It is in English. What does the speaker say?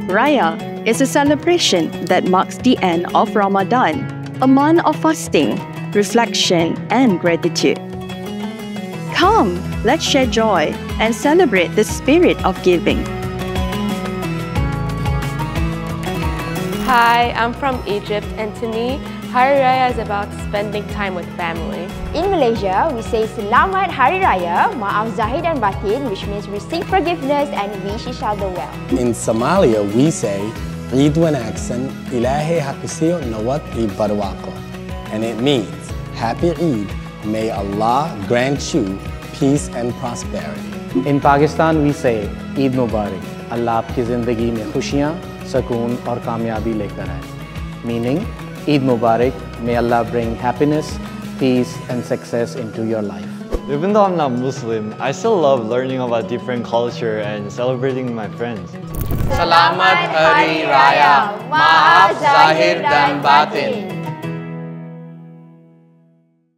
Raya is a celebration that marks the end of Ramadan, a month of fasting, reflection, and gratitude. Come, let's share joy and celebrate the spirit of giving. Hi, I'm from Egypt, and to me, Hari Raya is about spending time with family. In Malaysia, we say Selamat Hari Raya, Maaf Zahir dan Batin, which means we seek forgiveness and wish each other well. In Somalia, we say Eid Wanaagsan, Ilaahay ha ku siiyo nabad iyo barwaaqo. And it means Happy Eid, may Allah grant you peace and prosperity. In Pakistan, we say Eid Mubarak, Allah आपकी ज़िंदगी में खुशियाँ, सुकून और कामयाबी लेकर आए. Meaning, Eid Mubarak, may Allah bring happiness, peace and success into your life. Even though I'm not Muslim, I still love learning about different culture and celebrating with my friends. Selamat Hari Raya, Maaf Zahir dan Batin.